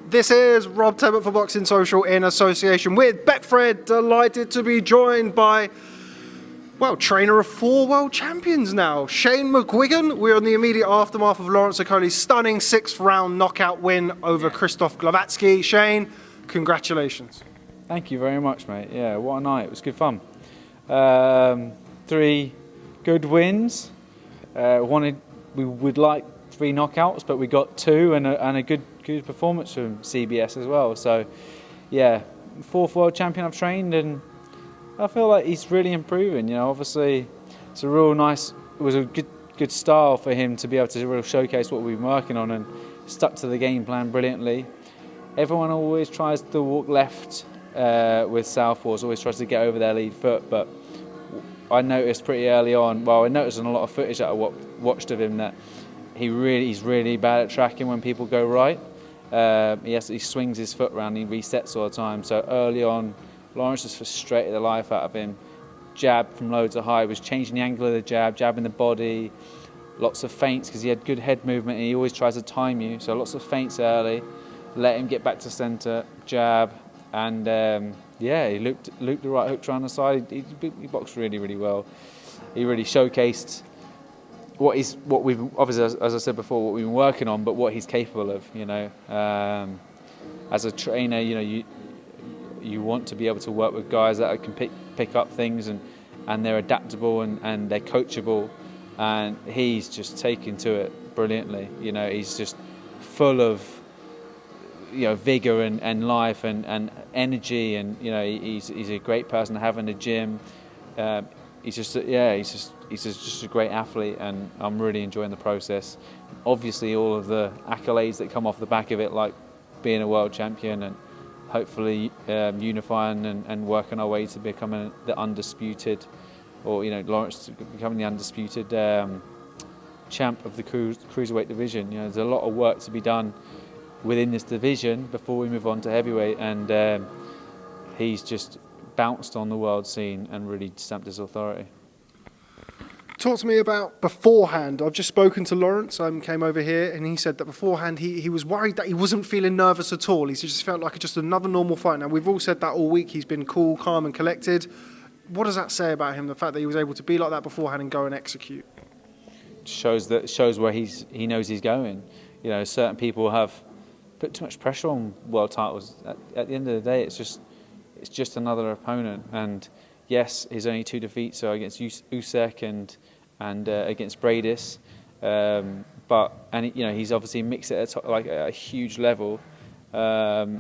This is Rob Tebbutt for Boxing Social in association with Betfred. Delighted to be joined by, well, trainer of 4 world champions now, Shane McGuigan. We're in the immediate aftermath of Lawrence Okolie's stunning 6th round knockout win over Krzysztof Glowacki. Shane, congratulations. Thank you very much, mate. Yeah, what a night. It was good fun. 3 good wins. We would like 3 knockouts, but we got 2 and a good performance from CBS as well. So, yeah, 4th world champion I've trained, and I feel like he's really improving. You know, obviously, it's a real nice. It was a good style for him to be able to really showcase what we've been working on, and stuck to the game plan brilliantly. Everyone always tries to walk left with southpaws, always tries to get over their lead foot, but I noticed pretty early on. Well, I noticed in a lot of footage that I watched of him that he's really bad at tracking when people go right. He swings his foot around, he resets all the time. So early on, Lawrence just frustrated the life out of him. Jab from low to high, was changing the angle of the jab in the body, lots of feints because he had good head movement and he always tries to time you. So lots of feints early, let him get back to centre, jab, and he looped the right hook around the side. He boxed really well. He really showcased what we've obviously, as I said before, what we've been working on, but what he's capable of. You know, as a trainer, you know, you want to be able to work with guys that can pick up things and they're adaptable and they're coachable, and he's just taken to it brilliantly. You know, he's just full of, you know, vigor and life and energy, and you know, he's a great person to have in the gym. He's just a great athlete, and I'm really enjoying the process. Obviously, all of the accolades that come off the back of it, like being a world champion, and hopefully unifying and working our way to becoming the undisputed, or you know, Lawrence becoming the undisputed champ of the cruiserweight division. You know, there's a lot of work to be done within this division before we move on to heavyweight, and he's just bounced on the world scene and really stamped his authority. Talk to me about beforehand. I've just spoken to Lawrence, came over here, and he said that beforehand he was worried that he wasn't feeling nervous at all. He just felt like just another normal fight. Now, we've all said that all week. He's been cool, calm and collected. What does that say about him, the fact that he was able to be like that beforehand and go and execute? Shows where he knows he's going. You know, certain people have put too much pressure on world titles. At the end of the day, it's just another opponent. And yes, his only 2 defeats are against Usyk and against Bradis, you know, he's obviously mixed it at a huge level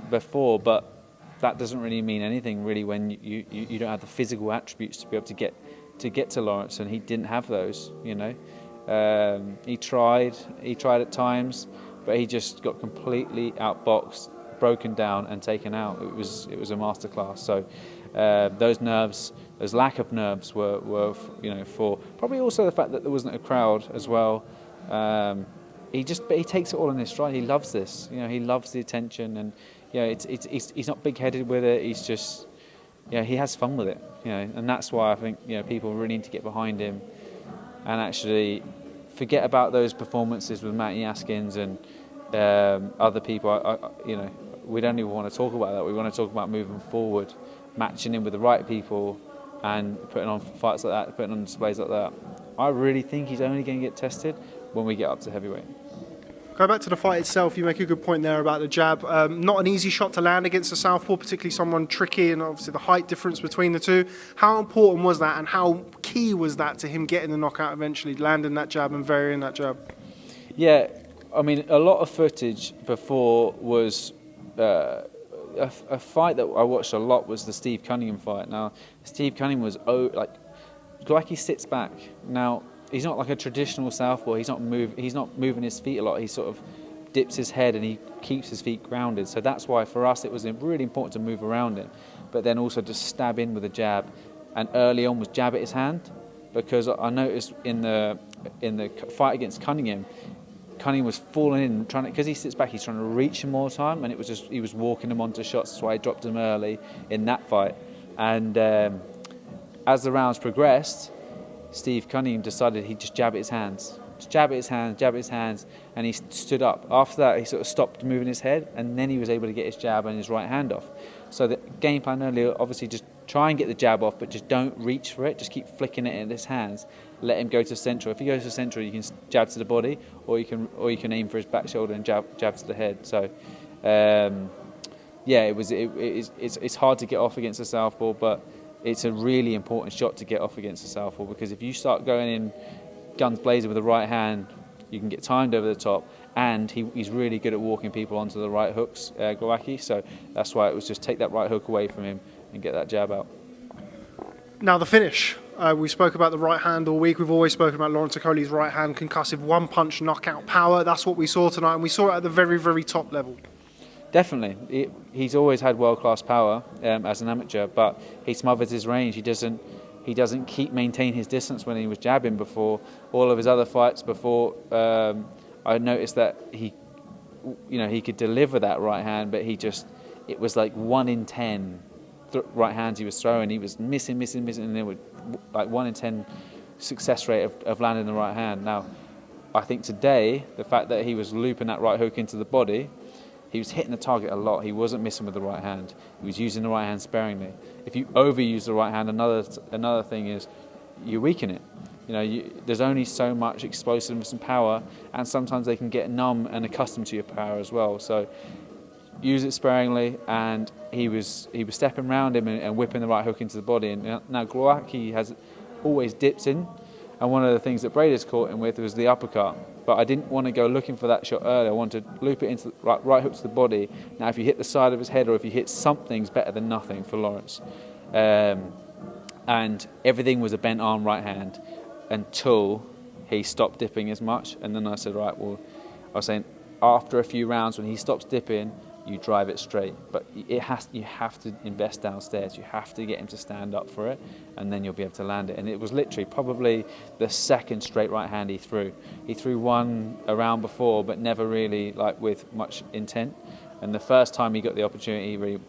before, but that doesn't really mean anything really when you don't have the physical attributes to be able to get to Lawrence, and he didn't have those. You know, he tried at times, but he just got completely outboxed, broken down and taken out. It was a masterclass. So those lack of nerves were you know, for probably also the fact that there wasn't a crowd as well. He takes it all in his stride. He loves this. You know, he loves the attention, and you know, he's not big-headed with it. He's just, you know, he has fun with it. You know, and that's why I think, you know, people really need to get behind him and actually forget about those performances with Matty Askins and other people. You know, we don't even want to talk about that. We want to talk about moving forward, matching in with the right people, and putting on fights like that, putting on displays like that. I really think he's only going to get tested when we get up to heavyweight. Go back to the fight itself. You make a good point there about the jab. Not an easy shot to land against a southpaw, particularly someone tricky, and obviously the height difference between the two. How important was that, and how key was that to him getting the knockout eventually, landing that jab and varying that jab? Yeah, I mean, a lot of footage before was a fight that I watched a lot was the Steve Cunningham fight. Now, Steve Cunningham was Glowacki sits back. Now, he's not like a traditional southpaw. He's not moving his feet a lot. He sort of dips his head and he keeps his feet grounded. So that's why for us it was really important to move around him, but then also to stab in with a jab. And early on was jab at his hand, because I noticed in the fight against Cunningham was falling in, because he sits back, he's trying to reach him all the time, and it was just he was walking him onto shots. That's why he dropped him early in that fight. And as the rounds progressed, Steve Cunningham decided he'd just jab at his hands, Just jab at his hands, and he stood up. After that, he sort of stopped moving his head, and then he was able to get his jab and his right hand off. So the game plan earlier, obviously, just try and get the jab off, but just don't reach for it. Just keep flicking it in his hands. Let him go to central. If he goes to central, you can jab to the body, or you can aim for his back shoulder and jab to the head. So, it's hard to get off against a southpaw, but it's a really important shot to get off against a southpaw, because if you start going in guns blazing with the right hand, you can get timed over the top, and he's really good at walking people onto the right hooks, Glowacki. So that's why it was just take that right hook away from him and get that jab out. Now the finish. We spoke about the right hand all week. We've always spoken about Lawrence Okolie's right hand, concussive one-punch knockout power. That's what we saw tonight, and we saw it at the very, very top level. Definitely. He's always had world-class power as an amateur, but he smothers his range. He doesn't maintain his distance when he was jabbing before. All of his other fights before, I noticed that he could deliver that right hand, but it was like 1 in 10 right hands he was throwing. He was missing, and there were like 1 in 10 success rate of landing the right hand. Now, I think today, the fact that he was looping that right hook into the body, he was hitting the target a lot. He wasn't missing with the right hand. He was using the right hand sparingly. If you overuse the right hand, another thing is you weaken it. There's only so much explosiveness and power, and sometimes they can get numb and accustomed to your power as well. So use it sparingly, and he was stepping around him and whipping the right hook into the body. And now Glowacki has always dipped in, and one of the things that Brady's caught him with was the uppercut. But I didn't want to go looking for that shot earlier. I wanted to loop it into the right hook to the body. Now, if you hit the side of his head or if you hit something's better than nothing for Lawrence. And everything was a bent arm right hand until he stopped dipping as much. And then I said, right, well, I was saying after a few rounds when he stops dipping, you drive it straight. But you have to invest downstairs. You have to get him to stand up for it, and then you'll be able to land it. And it was literally probably the second straight right hand he threw. He threw one around before, but never really like with much intent. And the first time he got the opportunity, he really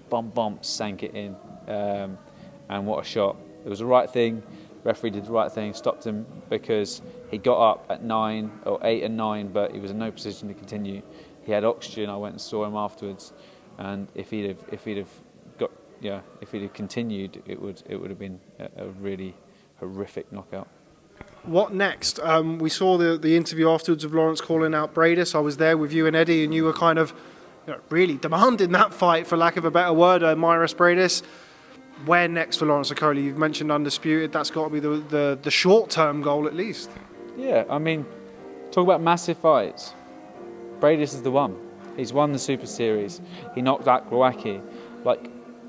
sank it in. And what a shot. It was the right thing. Referee did the right thing, stopped him because he got up at 9 or 8 and 9, but he was in no position to continue. He had oxygen. I went and saw him afterwards, and if he'd have continued, it would have been a really horrific knockout. What next? We saw the interview afterwards of Lawrence calling out Bradis. I was there with you and Eddie, and you were kind of really demanding that fight, for lack of a better word, Myris Bradis. Where next for Lawrence Okolie? You've mentioned undisputed. That's got to be the short-term goal at least. Yeah, I mean, talk about massive fights. Bradis is the one. He's won the Super Series. He knocked out Glowacki.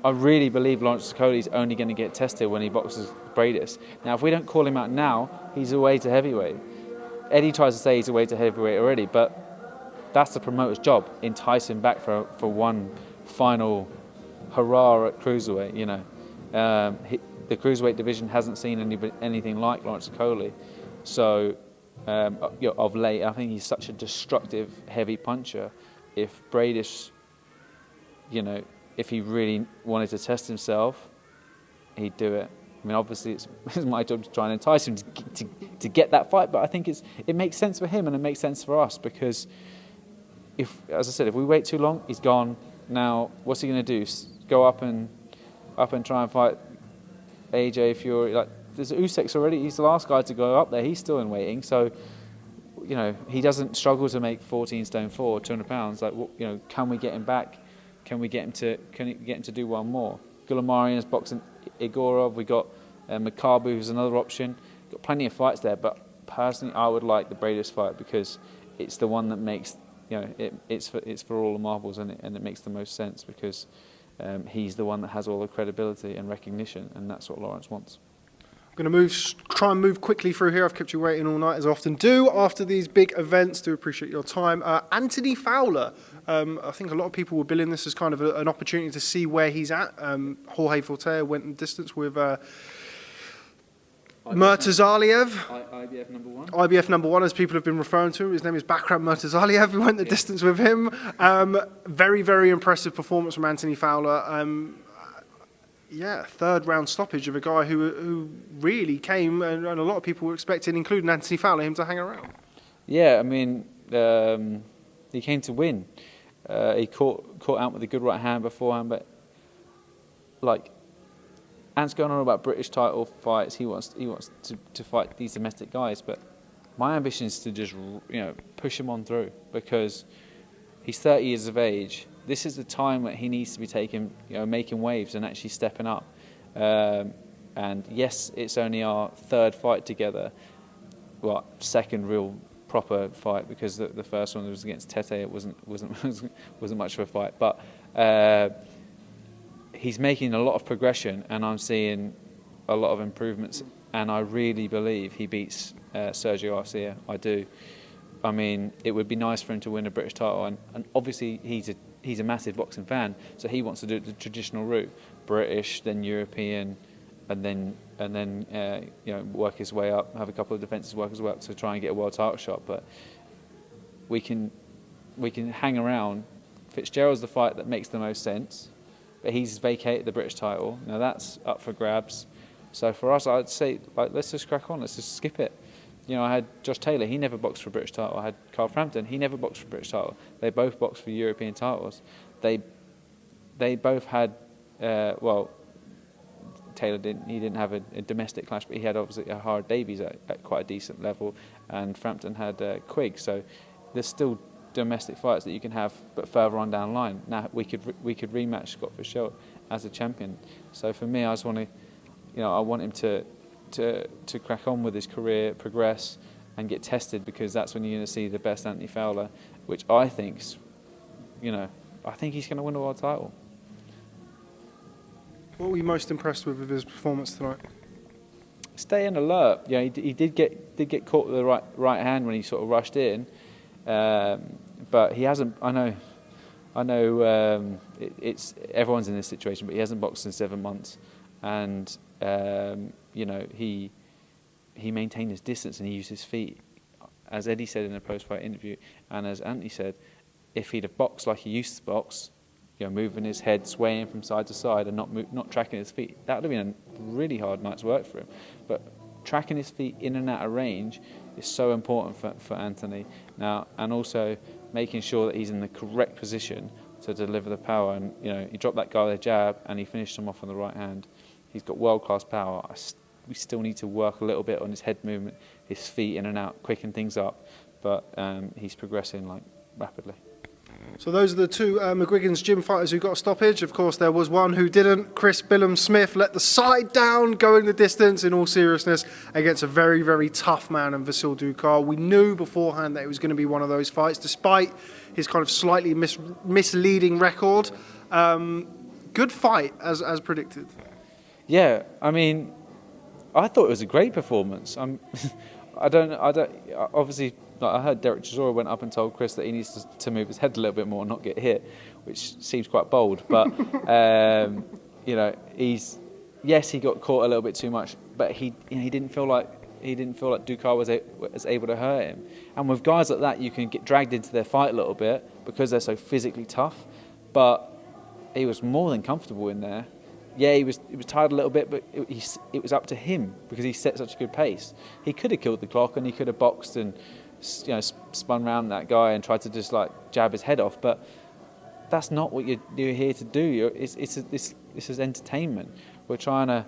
I really believe Lawrence Okolie is only going to get tested when he boxes Bradis. Now, if we don't call him out now, he's away to heavyweight. Eddie tries to say he's away to heavyweight already, but that's the promoter's job. Entice him back for one final hurrah at cruiserweight. The cruiserweight division hasn't seen anything like Lawrence Okolie. So, of late, I think he's such a destructive, heavy puncher. If Bradis, if he really wanted to test himself, he'd do it. I mean, obviously, it's my job to try and entice him to get that fight, but I think it makes sense for him and it makes sense for us, because as I said, if we wait too long, he's gone. Now, what's he going to do? Go up and try and fight AJ Fury? There's Usyk's already. He's the last guy to go up there. He's still in waiting. So, he doesn't struggle to make 14 stone 4, 200 pounds. Can we get him back? Can we get him to do one more? Gulamarian is boxing Igorov. We got Makabu, who's another option. Got plenty of fights there, but personally, I would like the Bradis fight because it's the one that makes it's for all the marbles, and it makes the most sense because he's the one that has all the credibility and recognition, and that's what Lawrence wants. I'm going to try and move quickly through here. I've kept you waiting all night, as I often do, after these big events. Do appreciate your time. Anthony Fowler. I think a lot of people were billing this as kind of an opportunity to see where he's at. Jorge Fortea went the distance with Murtazaliev. IBF number 1. IBF number 1, as people have been referring to him. His name is Bakram Murtazaliev. We went the distance with him. Very, very impressive performance from Anthony Fowler. Third round stoppage of a guy who really came, and a lot of people were expecting, including Anthony Fowler, him to hang around. Yeah, I mean, he came to win. He caught out with a good right hand beforehand, but like, Ant's going on about British title fights. He wants to fight these domestic guys, but my ambition is to just push him on through, because he's 30 years of age. This is the time that he needs to be making waves and actually stepping up. And yes, it's only our third fight together. Well, second real proper fight, because the first one was against Tete. It wasn't much of a fight, but he's making a lot of progression, and I'm seeing a lot of improvements. And I really believe he beats Sergio Garcia. I do. I mean, it would be nice for him to win a British title, and obviously he's a massive boxing fan, so he wants to do it the traditional route: British, then European, and then work his way up, have a couple of defences, work his way up to try and get a world title shot. But we can hang around. Fitzgerald's the fight that makes the most sense, but he's vacated the British title. Now that's up for grabs. So for us, I'd say, let's just crack on. Let's just skip it. I had Josh Taylor. He never boxed for a British title. I had Carl Frampton. He never boxed for a British title. They both boxed for European titles. They both had Taylor didn't. He didn't have a domestic clash, but he had obviously a Howard Davies at quite a decent level, and Frampton had Quigg. So there's still domestic fights that you can have, but further on down the line. Now we could rematch Scott Fitzgerald as a champion. So for me, I just want to, I want him to crack on with his career, progress, and get tested, because that's when you're going to see the best Anthony Fowler, which I think's, I think he's going to win a world title. What were you most impressed with his performance tonight? Staying alert. He did get caught with the right hand when he sort of rushed in, but he hasn't. I know. It's everyone's in this situation, but he hasn't boxed in 7 months, and he maintained his distance and he used his feet, as Eddie said in a post-fight interview, and as Anthony said, if he'd have boxed like he used to box, moving his head, swaying from side to side, and not tracking his feet, that would have been a really hard night's work for him. But tracking his feet in and out of range is so important for Anthony now, and also making sure that he's in the correct position to deliver the power. And he dropped that guy with a jab, and he finished him off on the right hand. He's got world-class power. We still need to work a little bit on his head movement, his feet in and out, quicken things up, but he's progressing rapidly. So those are the two McGuigan's gym fighters who got a stoppage. Of course, there was one who didn't. Chris Billam-Smith let the side down, going the distance in all seriousness against a very, very tough man in Vasyl Dukar. We knew beforehand that it was going to be one of those fights, despite his kind of slightly misleading record. Good fight, as predicted. Yeah, I mean, I thought it was a great performance. Obviously, I heard Derek Chisora went up and told Chris that he needs to move his head a little bit more and not get hit, which seems quite bold. But he got caught a little bit too much, but he didn't feel like Dukar was able to hurt him. And with guys like that, you can get dragged into their fight a little bit because they're so physically tough. But he was more than comfortable in there. Yeah, he was tired a little bit, but it was up to him because he set such a good pace. He could have killed the clock and he could have boxed and spun around that guy and tried to just jab his head off. But that's not what you're here to do. This is entertainment. We're trying to.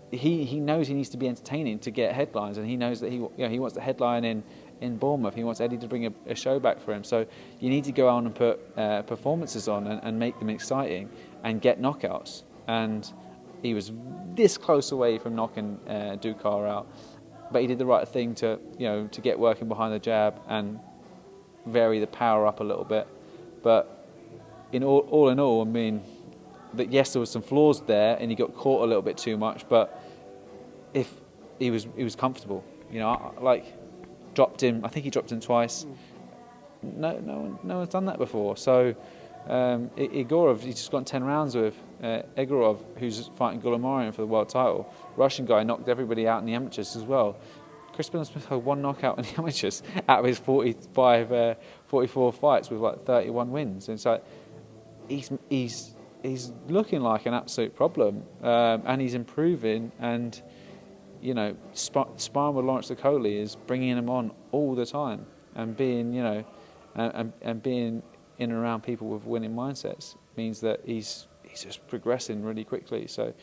He knows he needs to be entertaining to get headlines, and he knows that he wants the headline in Bournemouth. He wants Eddie to bring a show back for him. So you need to go on and put performances on and make them exciting and get knockouts. And he was this close away from knocking Dukar out, but he did the right thing to get working behind the jab and vary the power up a little bit. But all in all, I mean, that yes, there was some flaws there, and he got caught a little bit too much. But if he was comfortable, dropped him. I think he dropped him twice. No one's done that before. So Igorov, he's just gone 10 rounds with Egorov, who's fighting Gulamarian for the world title. Russian guy knocked everybody out in the amateurs as well. Chris Billam-Smith had one knockout in the amateurs out of his 44 fights with 31 wins. And it's he's looking like an absolute problem, and he's improving. And you know, sparring with Lawrence Okolie is bringing him on all the time and being, you know, and being in and around people with winning mindsets means that he's just progressing really quickly. So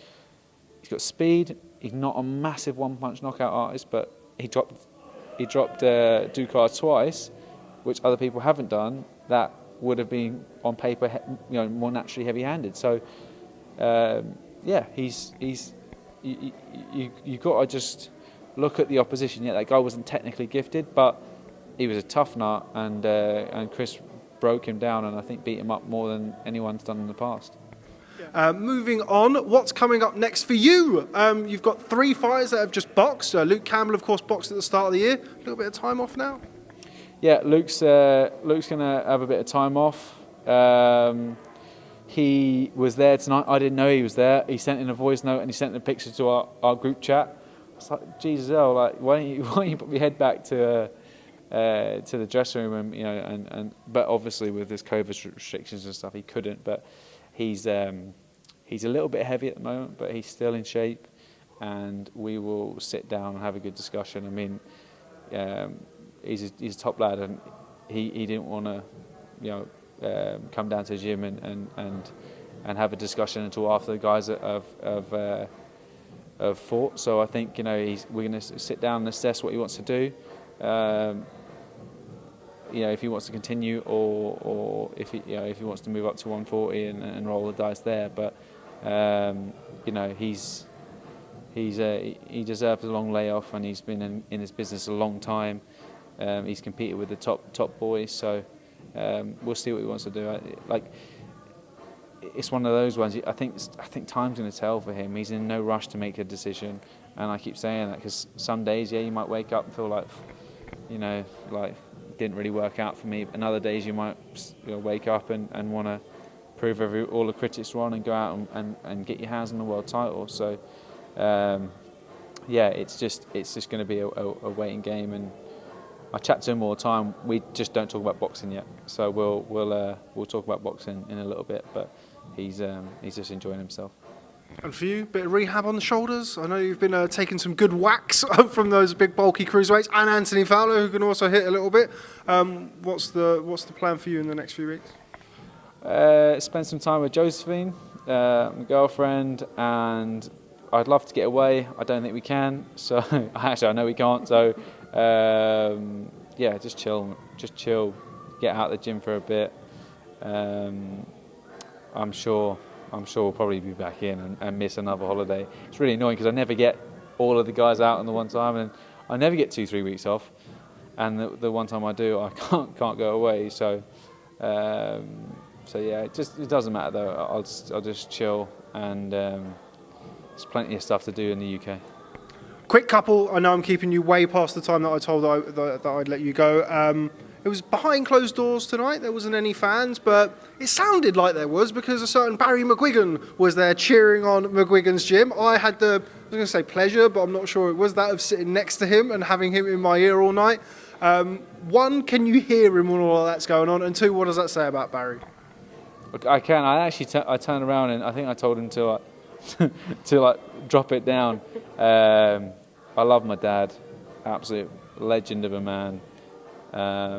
he's got speed. He's not a massive one-punch knockout artist, but he dropped Ducard twice, which other people haven't done. That would have been on paper, you know, more naturally heavy-handed. So yeah, you got to just look at the opposition. Yeah, that guy wasn't technically gifted, but he was a tough nut, and Chris broke him down, and I think beat him up more than anyone's done in the past. Moving on, what's coming up next for you? You've got 3 fighters that have just boxed. Luke Campbell, of course, boxed at the start of the year. A little bit of time off now. Yeah, Luke's going to have a bit of time off. He was there tonight. I didn't know he was there. He sent in a voice note and he sent a picture to our group chat. I was like, Jesus, like, why don't you put your head back to the dressing room, and you know, but obviously with his COVID restrictions and stuff, he couldn't. But he's a little bit heavy at the moment, but he's still in shape, and we will sit down and have a good discussion. I mean, he's a top lad, and he didn't want to, you know, come down to the gym and have a discussion until after the guys have fought. So I think, you know, we're going to sit down and assess what he wants to do. You know, if he wants to continue, or if he wants to move up to 140 and roll the dice there. But you know, he deserves a long layoff, and he's been in this business a long time. He's competed with the top boys, so we'll see what he wants to do. Like, it's one of those ones. I think time's going to tell for him. He's in no rush to make a decision, and I keep saying that because some days, yeah, you might wake up and feel like, you know, like, didn't really work out for me. And other days you might, you know, wake up and want to prove all the critics wrong and go out and get your hands on the world title. So yeah, it's just going to be a waiting game. And I chat to him all the time. We just don't talk about boxing yet. So we'll talk about boxing in a little bit. But he's just enjoying himself. And for you, bit of rehab on the shoulders. I know you've been taking some good whacks from those big bulky cruiserweights, and Anthony Fowler, who can also hit a little bit. What's the plan for you in the next few weeks? Spend some time with Josephine, my girlfriend, and I'd love to get away. I don't think we can. So actually, I know we can't. So yeah, just chill. Get out of the gym for a bit. I'm sure we'll probably be back in and miss another holiday. It's really annoying because I never get all of the guys out on the one time, and I never get 2-3 weeks off. And the one time I do, I can't go away. So yeah, it doesn't matter though. I'll just chill, and there's plenty of stuff to do in the UK. Quick couple. I know I'm keeping you way past the time that I told that I'd let you go. It was behind closed doors tonight. There wasn't any fans, but it sounded like there was because a certain Barry McGuigan was there cheering on McGuigan's gym. I had I was going to say pleasure, but I'm not sure it was that, of sitting next to him and having him in my ear all night. One, can you hear him when all of that's going on? And two, what does that say about Barry? Look, I can. I actually I turned around and I think I told him to drop it down. I love my dad, absolute legend of a man.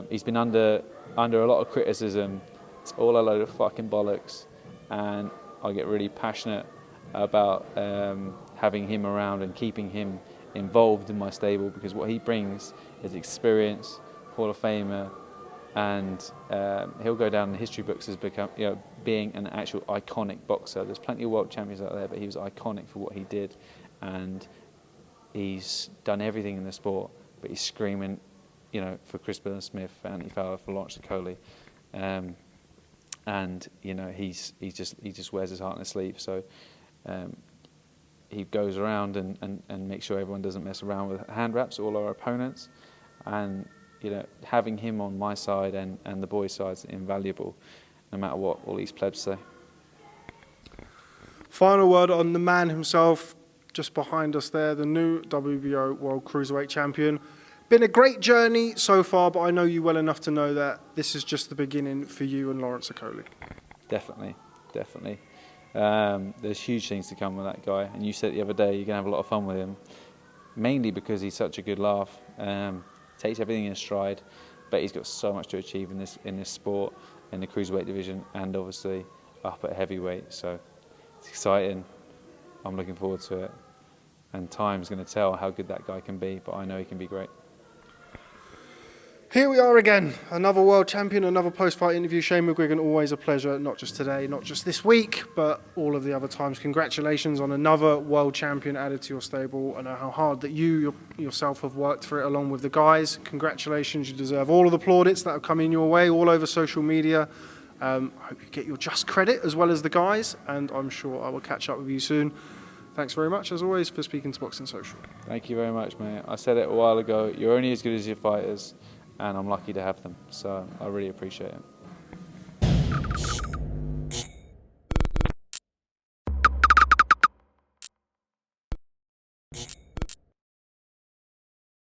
He's been under a lot of criticism. It's all a load of fucking bollocks, and I get really passionate about having him around and keeping him involved in my stable, because what he brings is experience, Hall of Famer, and he'll go down in the history books as being an actual iconic boxer. There's plenty of world champions out there, but he was iconic for what he did, and he's done everything in the sport, but he's screaming, you know, for Chris Billam-Smith, for Anthony Fowler, for Lawrence Okolie, and you know, he just wears his heart on his sleeve. So he goes around and makes sure everyone doesn't mess around with hand wraps, all our opponents, and you know, having him on my side and the boys' side is invaluable, no matter what all these plebs say. Final word on the man himself, just behind us there, the new WBO World Cruiserweight Champion. Been a great journey so far, but I know you well enough to know that this is just the beginning for you and Lawrence Okolie. Definitely. There's huge things to come with that guy, and you said the other day you're going to have a lot of fun with him. mainly because he's such a good laugh, takes everything in stride, but he's got so much to achieve in this sport, in the cruiserweight division, and obviously up at heavyweight. So it's exciting. I'm looking forward to it, and time's going to tell how good that guy can be, but I know he can be great. Here we are again, another world champion, another post-fight interview. Shane McGuigan, always a pleasure, not just today, not just this week, but all of the other times. Congratulations on another world champion added to your stable. I know how hard that you yourself have worked for it along with the guys. Congratulations, you deserve all of the plaudits that have come in your way all over social media. I hope you get your just credit as well as the guys, and I'm sure I will catch up with you soon. Thanks very much, as always, for speaking to Boxing Social. Thank you very much, mate. I said it a while ago, you're only as good as your fighters, and I'm lucky to have them, so I really appreciate it.